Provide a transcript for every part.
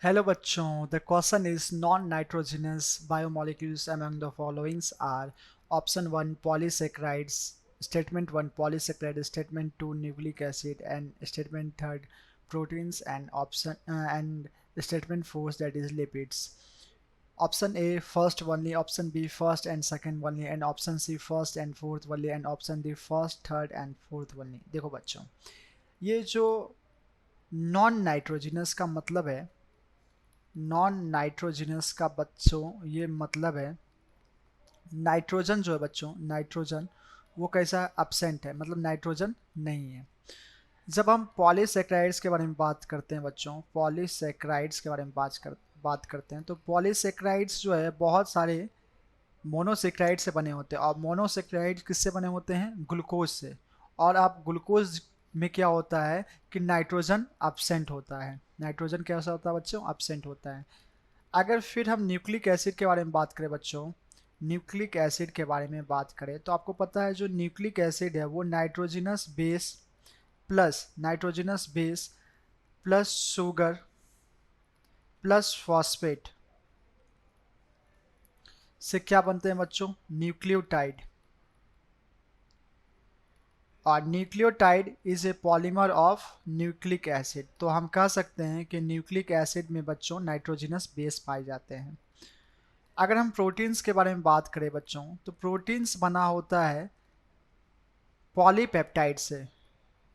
Hello बच्चों, the question is non-nitrogenous biomolecules among the followings are option 1 polysaccharides, statement 1 polysaccharide, statement 2 nucleic acid, and statement 3 proteins, and and statement 4 that is lipids. Option A first only, option B first and second only, and option C first and fourth only, and option D first, third and fourth only. देखो बच्चों, ये जो non nitrogenous का मतलब है, non nitrogenous का बच्चों ये मतलब है, नाइट्रोजन जो है बच्चों, नाइट्रोजन वो कैसा है, absent है, मतलब नाइट्रोजन नहीं है। जब हम पॉलीसेक्राइड्स के बारे में बात करते हैं बच्चों, पॉलीसेक्राइड्स के बारे में बात करते हैं तो पॉलीसेक्राइड्स जो है बहुत सारे मोनोसेक्राइड से बने होते हैं, और मोनोसेक्राइड किससे बने होते हैं, ग्लूकोज से। और आप ग्लूकोज में क्या होता है कि नाइट्रोजन absent होता है, नाइट्रोजन कैसा होता है बच्चों, absent होता है। अगर फिर हम न्यूक्लिक एसिड के बारे में बात करें बच्चों, न्यूक्लिक एसिड के बारे में बात करें तो आपको पता है जो न्यूक्लिक एसिड है वो nitrogenous base plus sugar plus phosphate से क्या बनते हैं बच्चों, न्यूक्लियोटाइड। और nucleotide is a polymer of nucleic acid, तो हम कह सकते हैं कि न्यूक्लिक एसिड में बच्चों नाइट्रोजनस बेस पाए जाते हैं। अगर हम प्रोटीन्स के बारे में बात करें बच्चों तो प्रोटीन्स बना होता है पॉलीपेप्टाइड से।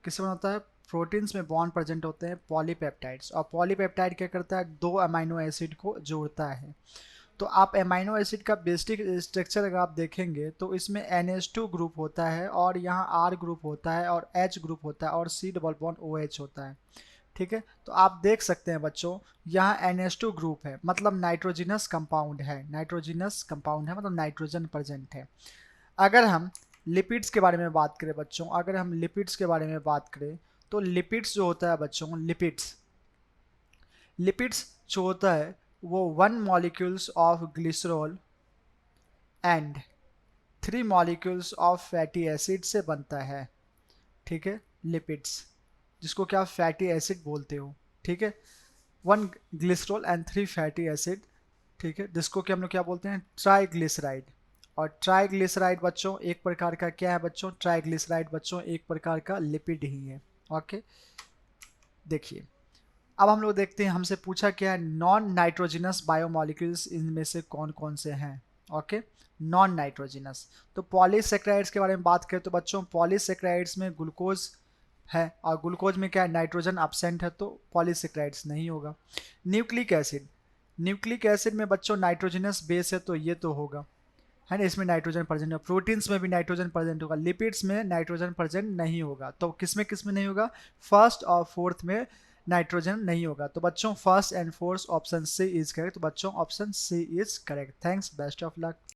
किससे बना होता है, प्रोटीन्स में बॉन्ड प्रेजेंट होते हैं पॉलीपेप्टाइड्स, और पॉलीपेप्टाइड क्या करता है, दो अमाइनो एसिड को जोड़ता है। तो आप अमाइनो एसिड का बेसिक स्ट्रक्चर अगर आप देखेंगे तो इसमें NH2 ग्रुप होता है, और यहाँ R ग्रुप होता है, और H ग्रुप होता है, और C डबल बॉन्ड OH होता है। ठीक है, तो आप देख सकते हैं बच्चों यहाँ NH2 ग्रुप है, मतलब नाइट्रोजिनस कंपाउंड है, नाइट्रोजिनस कंपाउंड है मतलब नाइट्रोजन प्रेजेंट है। अगर हम लिपिड्स के बारे में बात करें बच्चों, अगर हम लिपिड्स के बारे में बात करें तो लिपिड्स जो होता है बच्चों, लिपिड्स लिपिड्स जो होता है वो 1 molecules of glycerol and 3 molecules of fatty acid से बनता है। ठीक है, लिपिड्स जिसको क्या फैटी एसिड बोलते हो। ठीक है, 1 ग्लिसरॉल एंड 3 फैटी एसिड। ठीक है, जिसको कि हम लोग क्या बोलते हैं, ट्राइग्लिसराइड। और ट्राइग्लिसराइड बच्चों एक प्रकार का क्या है बच्चों, ट्राइग्लिसराइड बच्चों एक प्रकार का लिपिड ही है। ओके, देखिए अब हम लोग देखते हैं, हमसे पूछा क्या है, नॉन नाइट्रोजिनस बायोमोलिक्यूल्स इनमें से कौन कौन से हैं। ओके, नॉन नाइट्रोजिनस, तो पॉलीसेक्राइड्स के बारे में बात करें तो बच्चों पॉलीसेक्राइड्स में ग्लूकोज है, और ग्लूकोज में क्या है, नाइट्रोजन absent है, तो पॉलीसेक्राइड्स नहीं होगा। न्यूक्लिक एसिड, न्यूक्लिक एसिड में बच्चों नाइट्रोजनस बेस है तो ये तो होगा, है ना, इसमें नाइट्रोजन प्रेजेंट है। प्रोटीन्स में भी नाइट्रोजन प्रेजेंट होगा, लिपिड्स में नाइट्रोजन प्रेजेंट नहीं होगा। तो किस में नहीं होगा, फर्स्ट और फोर्थ में नाइट्रोजन नहीं होगा। तो बच्चों first and fourth option C is correct, तो बच्चों option C is correct. Thanks, best of luck.